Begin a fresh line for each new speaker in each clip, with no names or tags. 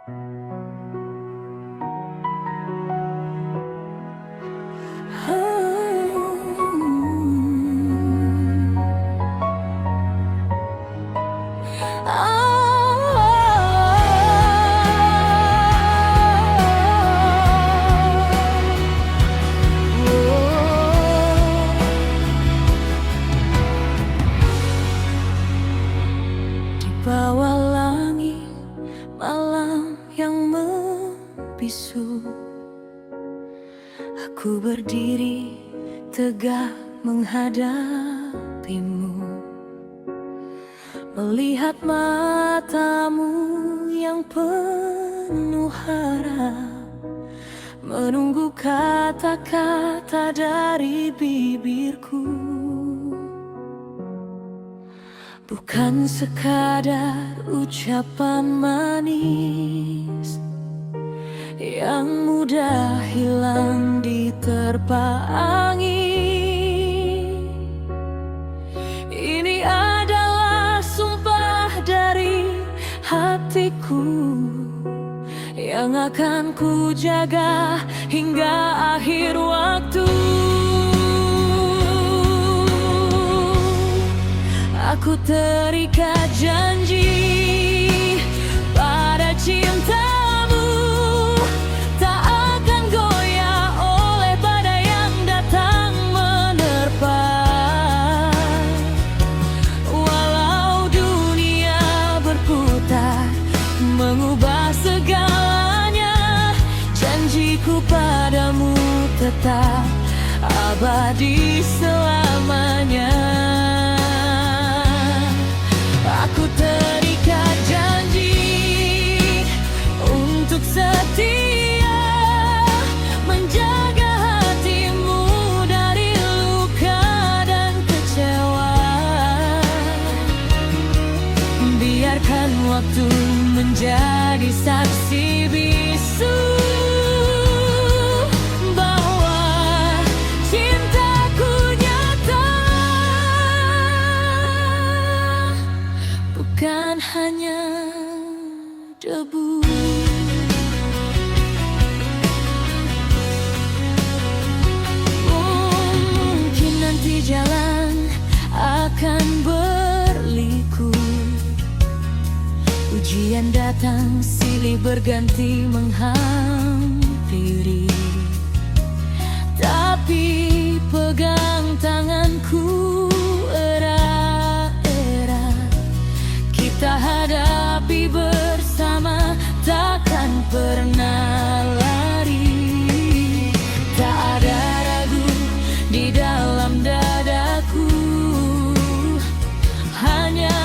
Di bawah langit malam yang membisu, aku berdiri tegak menghadapimu, melihat matamu yang penuh harap, menunggu kata-kata dari bibirku. Bukan sekadar ucapan manis yang mudah hilang diterpa angin. Ini adalah sumpah dari hatiku yang akan ku jaga hingga akhir waktu. Aku terikat janji pada cintamu, tak akan goyah oleh badai yang datang menerpa. Walau dunia berputar mengubah segalanya, janjiku padamu tetap abadi selamanya. Aku terikat janji untuk setia menjaga hatimu dari luka dan kecewa. Biarkan waktu menjadi saksi bisu bahwa cintaku nyata, bukan hanya debu. Mungkin nanti jalan akan berliku, ujian datang silih berganti menghampiri, tapi pegang tanganku erat-erat, kita hadapi bersama, takkan pernah lari. Tak ada ragu di dalam dadaku, hanya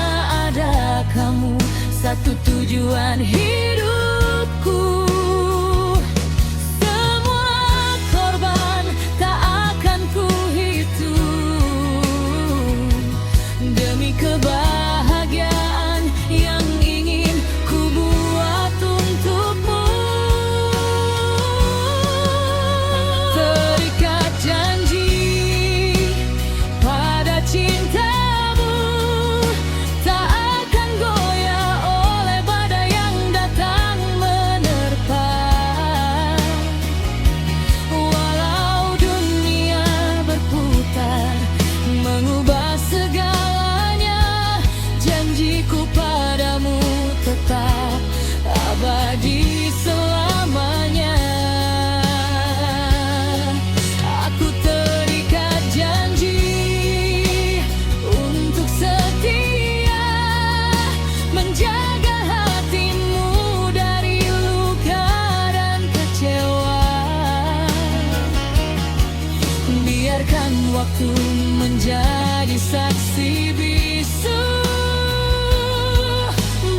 ada kamu, satu tujuan hidupku. Semua korban tak akan ku hitung demi kebahagiaan yang ingin ku buat untukmu. Terikat janji pada cintamu, tak akan goyah oleh badai yang datang menerpa. Walau dunia berputar mengubah segalanya, janjiku padamu tetap abadi selamanya. Aku terikat janji untuk setia menjaga hatimu dari luka dan kecewa. Biarkan waktu menjadi saksi bisu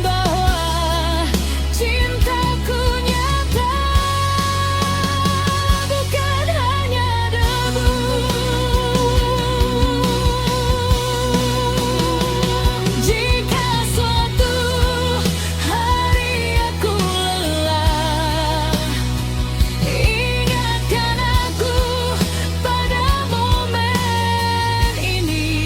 bahwa cintaku nyata, bukan hanya debu. Jika suatu hari aku lelah, ingatkan aku pada momen ini.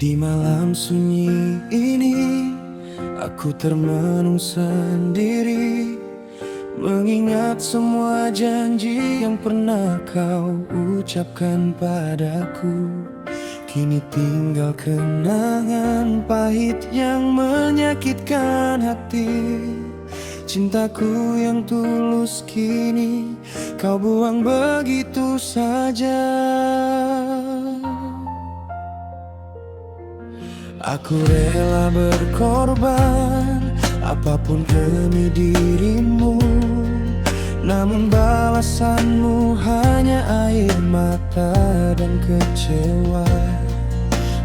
Di malam sunyi ini, aku termenung sendiri, mengingat semua janji yang pernah kau ucapkan padaku. Kini tinggal kenangan pahit yang menyakitkan hati. Cintaku yang tulus kini kau buang begitu saja. Aku rela berkorban apapun demi dirimu, namun balasanmu hanya air mata dan kecewa.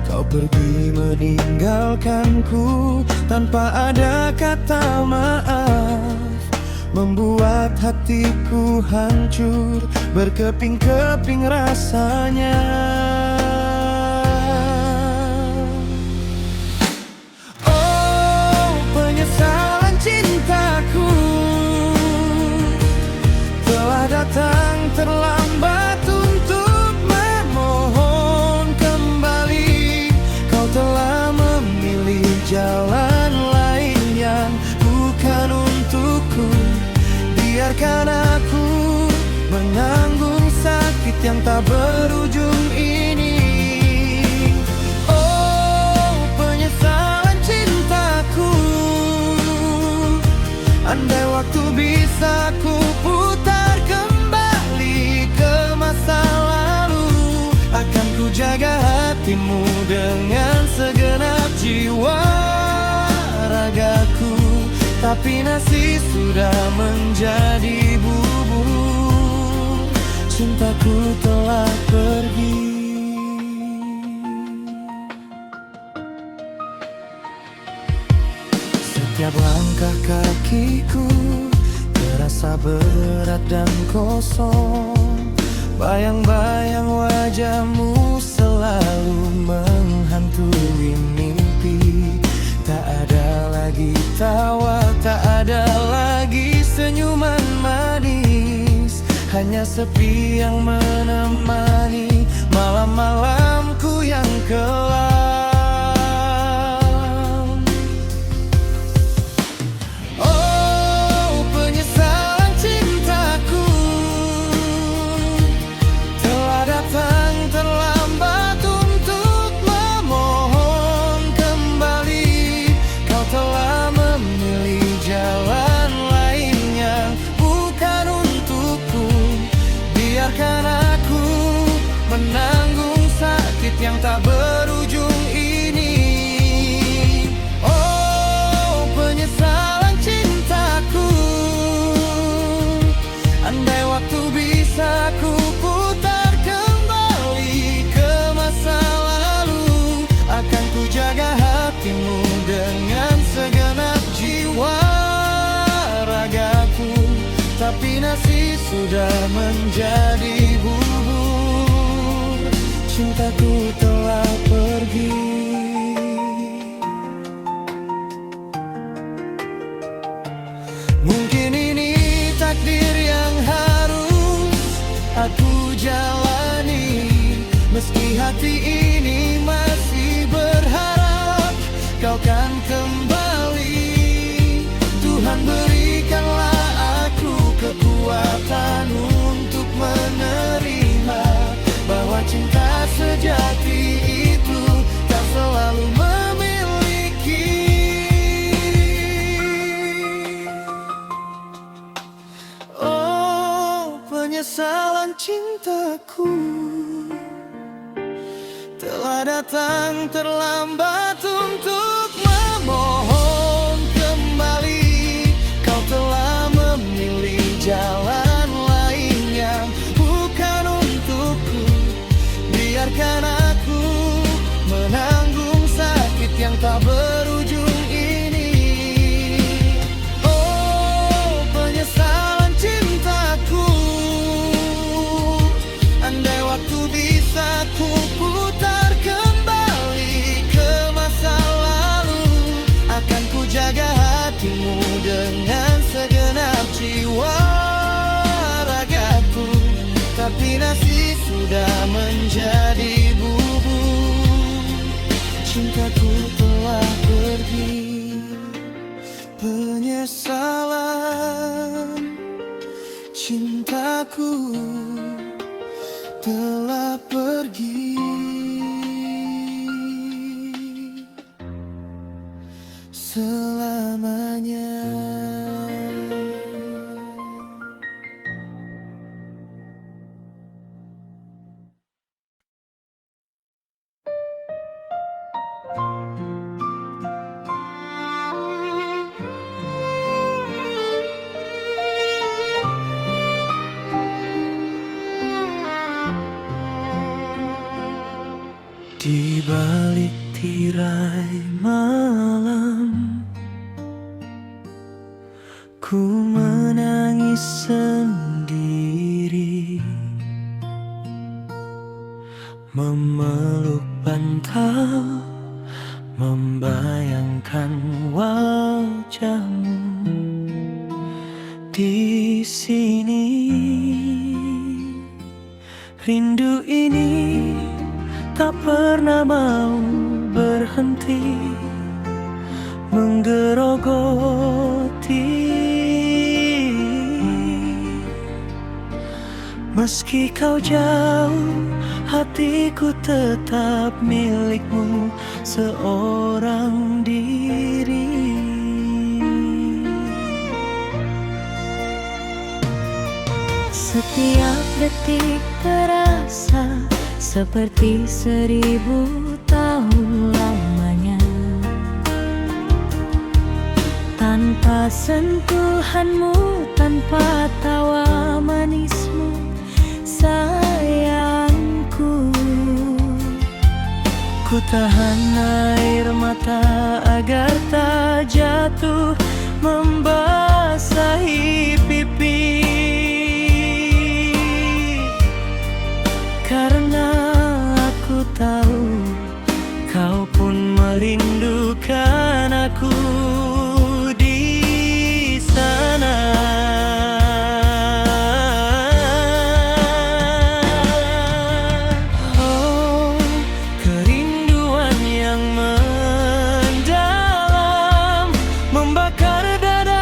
Kau pergi meninggalkanku tanpa ada kata maaf, membuat hatiku hancur berkeping-keping rasanya. Oh, penyesalan cintaku telah datang terlambat untuk memohon kembali. Kau telah memilih jalan lain yang bukan untukku. Biarkan aku menanggung sakit yang tak berujung ini. Oh, penyesalan cintaku, andai waktu bisa ku putar kembali ke masa lalu, akan ku jaga hatimu dengan segenap jiwa ragaku. Tapi nasi sudah menjadi bubur, cintaku telah pergi. Setiap langkah kakiku terasa berat dan kosong. Bayang-bayang wajahmu selalu menghantui mimpi. Tak ada lagi tawa, tak ada lagi senyuman manis, hanya sepi yang menemani malam-malamku yang kelam. Oh, penyesalan cintaku telah datang terlambat untuk memohon kembali. Kau telah memilih jalan lain yang bukan untukku. Biarkan aku menanggung sakit yang tak berujung ini. Oh, penyesalan cintaku, andai waktu bisa ku putar kembali ke masa lalu, akan ku jaga hatimu dengan segenap jiwa ragaku. Tapi nasi sudah menjadi bubur, cintaku telah pergi. Mungkin ini takdir yang harus aku jalani, meski hati ini masih berharap kau kan kembali. Tuhan berikanlah aku kekuatan untuk menerima bahwa cinta sejati itu tak selalu memiliki. Oh, penyesalan cintaku telah datang terlambat untuk memohon kembali. Kau telah memilih jalan lain yang bukan untukku. Biarkan aku menanggung sakit yang tak berujung ini. Oh, penyesalan cintaku, andai waktu bisa ku putar kembali ke masa lalu, akan lagi penyesalan. Cintaku telah pergi selamanya. Di balik tirai malam, ku menangis sendiri, memeluk bantal, membayangkan wajahmu di sini. Rindu ini tak pernah mau berhenti menggerogoti. Meski kau jauh, hatiku tetap milikmu seorang diri.
Setiap detik terasa seperti 1000 tahun lamanya. Tanpa sentuhanmu, tanpa tawa manismu, sayangku.
Ku tahan air mata agar tak jatuh membasahi pipi, karena aku tahu kau pun merindukan aku di sana. Oh, kerinduan yang mendalam membakar dada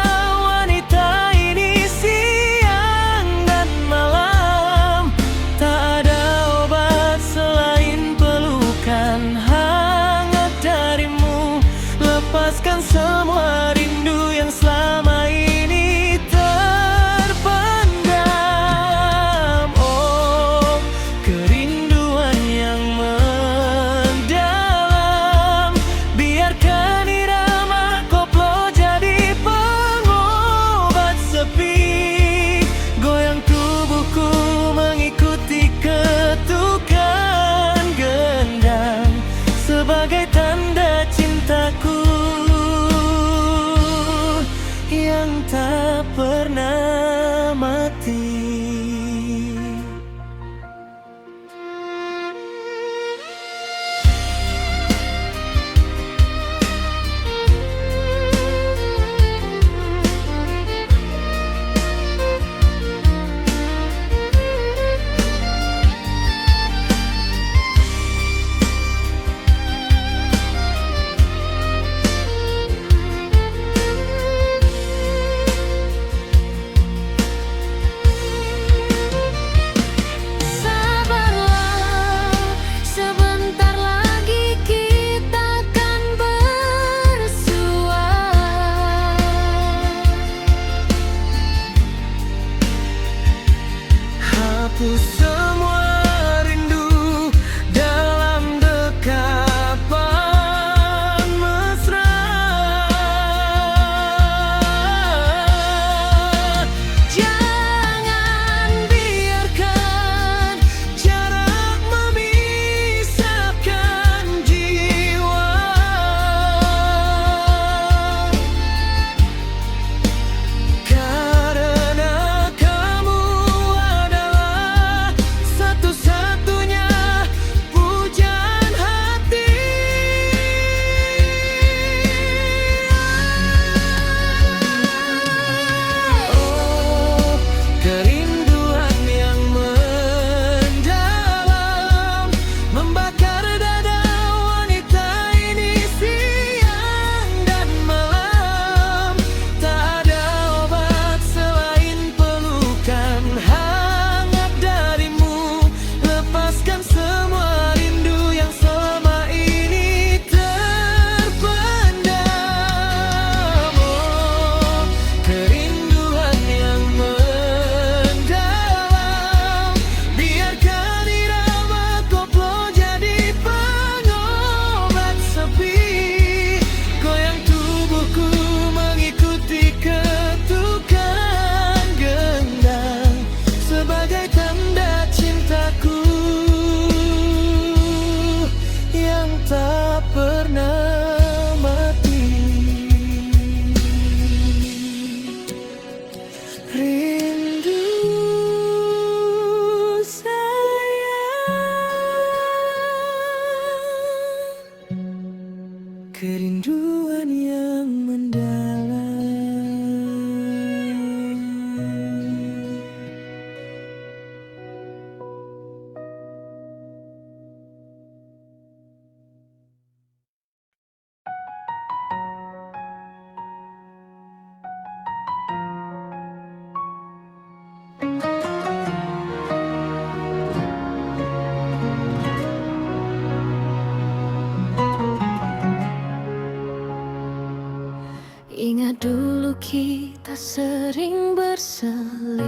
kita sering berselisih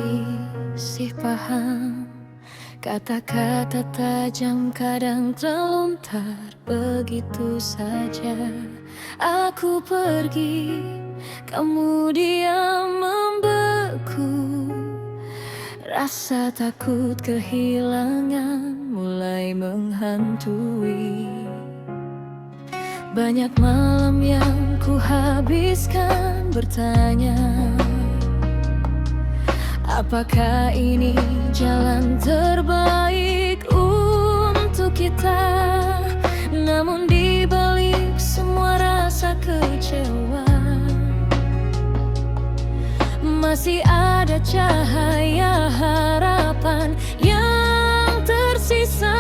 paham. Kata-kata tajam kadang terlontar begitu saja. Aku pergi, kamu diam membeku. Rasa takut kehilangan mulai menghantui. Banyak malam yang ku habiskan bertanya, apakah ini jalan terbaik untuk kita? Namun di balik semua rasa kecewa, masih ada cahaya harapan yang tersisa.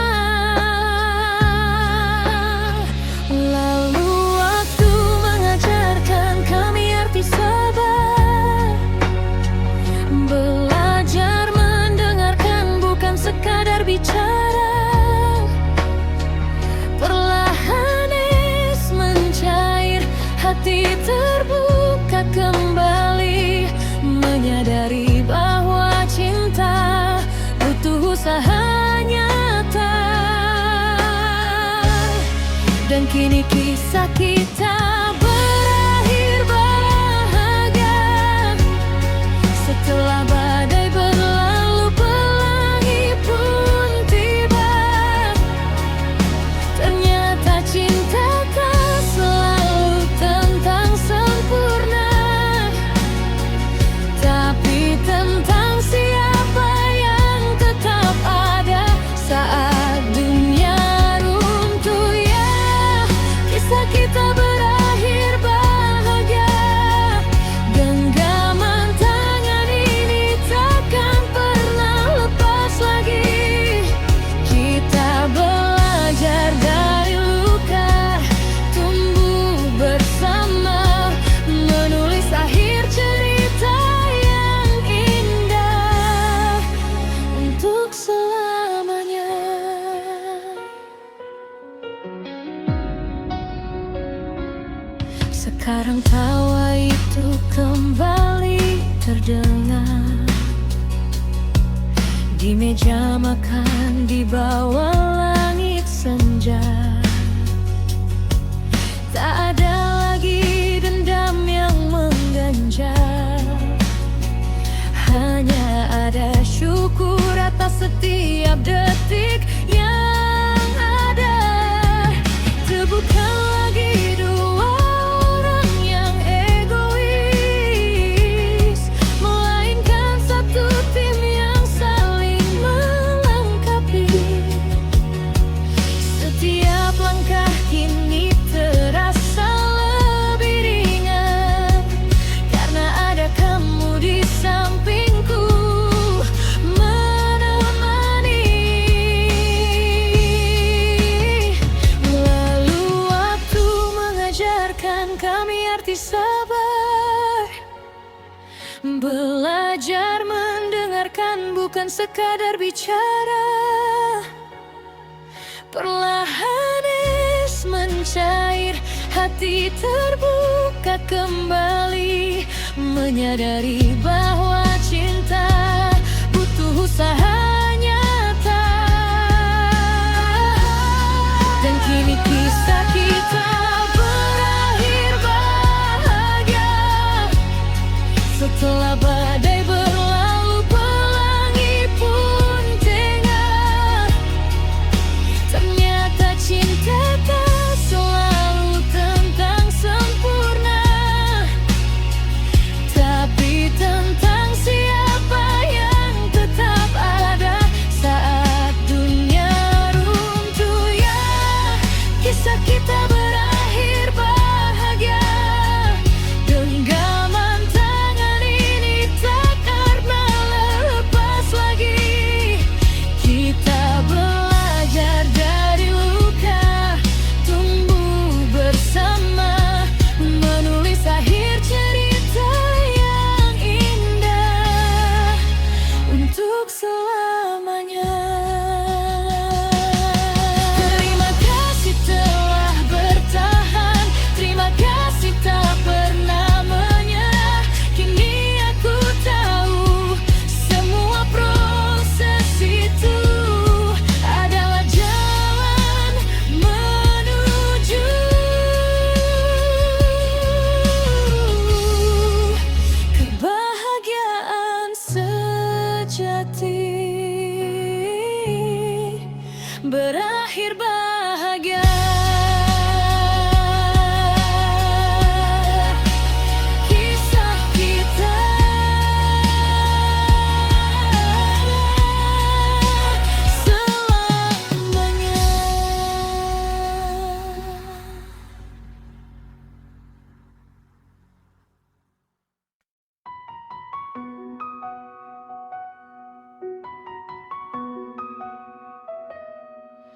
Lalu waktu mengajarkan kami arti sabar, belajar mendengarkan bukan sekadar bicara. Perlahan es mencair, hati terbuka kembali, menyadari bahwa cinta butuh usaha nyata. Dan kini kisah kita berakhir bahagia. Setelah badai berlalu, pelangi pun tiba. Ternyata cinta tak selalu tentang sempurna, tapi tentang siapa yang tetap ada saat dunia runtuh. Ya, kisah kita berakhir bahagia. Genggaman tangan ini takkan pernah lepas lagi. Kita belajar dari luka, tumbuh bersama, menulis akhir cerita yang indah untuk selamanya. Sekarang tawa itu kembali terdengar di meja makan di bawah langit senja. Tak ada lagi dendam yang mengganjal, hanya ada syukur atas setiap detik yang ada. Itu bukan lagi dua orang yang egois, melainkan satu tim yang saling melengkapi. Setiap langkah kini terasa lebih ringan, karena ada kamu di sampingku menemani. Lalu waktu mengajarkan kami arti sabar, belajar mendengarkan bukan sekadar bicara. Perlahan es mencair, hati terbuka kembali, menyadari bahwa cinta butuh usaha nyata. Dan kini kisah kita berakhir bahagia. Setelah badai berlalu, pelangi pun tengah. Ternyata cinta tak selalu tentang sempurna, tapi tentang siapa yang tetap ada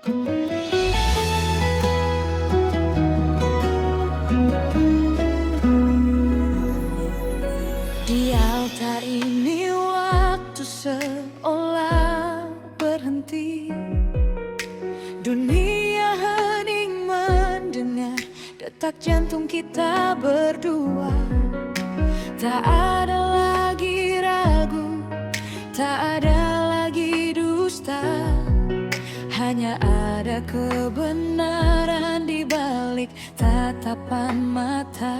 Di altar ini waktu seolah berhenti. Dunia hening mendengar detak jantung kita berdua. Tak ada lagi ragu, tak ada lagi dusta. Hanya ada kebenaran di balik tatapan mata.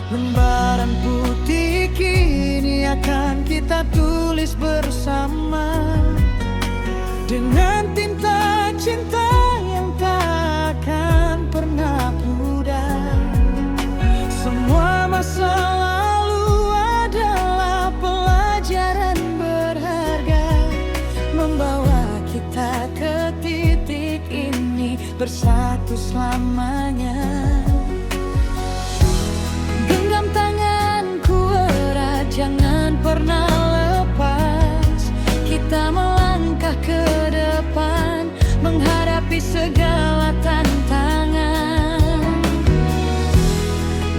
Lembaran putih kini akan kita tulis bersama, dengan tinta cinta yang tak akan pernah pudar. Semua masa lalu adalah pelajaran berharga, membawa kita ke titik ini bersatu selamanya. Genggam tanganku erat, jangan pernah lepas. Kita melangkah ke depan, menghadapi segala tantangan.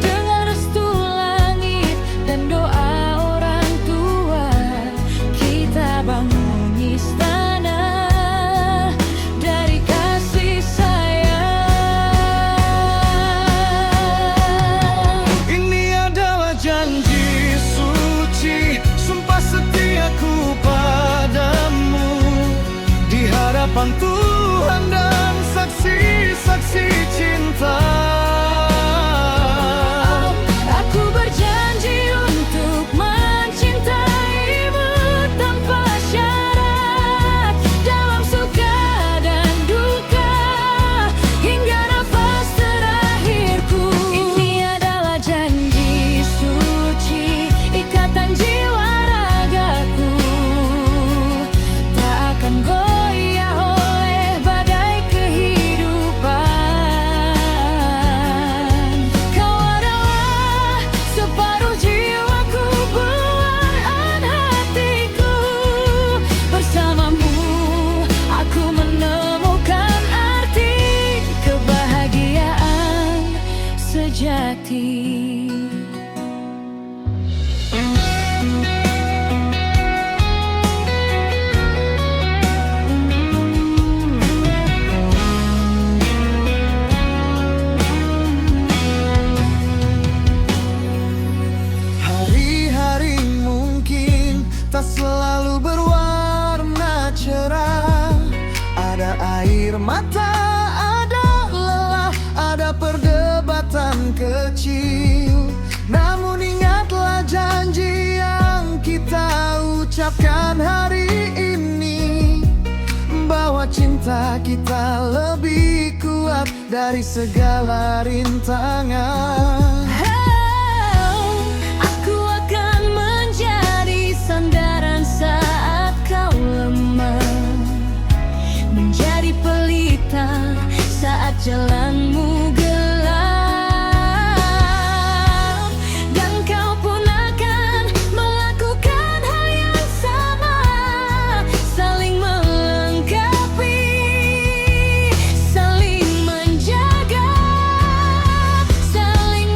Dengan restu langit dan doa orang tua, kita bangun istana dari kasih sayang. Ini adalah janji suci, sumpah setiaku padamu, di hadapan Tuhan dan saksi-saksi cinta.
Aku berjanji untuk mencintaimu tanpa syarat, dalam suka dan duka, hingga nafas terakhirku. Ini adalah janji suci, ikatan jiwa ragaku, tak akan goyah oleh badai kehidupan. Kau adalah separuh jiwaku, belahan hatiku. Bersamamu aku menemukan arti kebahagiaan sejati.
Hari-hari mungkin tak selalu berwarna cerah. Ada air mata, ada lelah, ada perdebatan kecil. Namun ingatlah janji yang kita ucapkan hari ini, bahwa cinta kita lebih kuat dari segala rintangan.
Aku akan menjadi sandaran saat kau lemah, menjadi pelita saat jalanmu gelap. Dan kau pun akan melakukan hal yang sama, saling melengkapi, saling menjaga, saling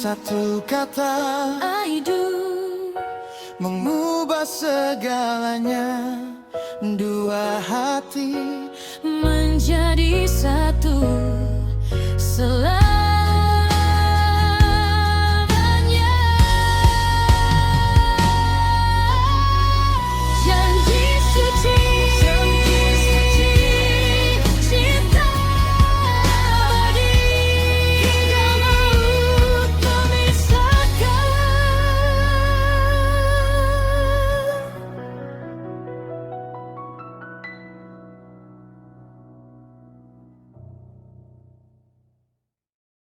Satu kata
I do
mengubah segalanya. Dua hati
menjadi satu.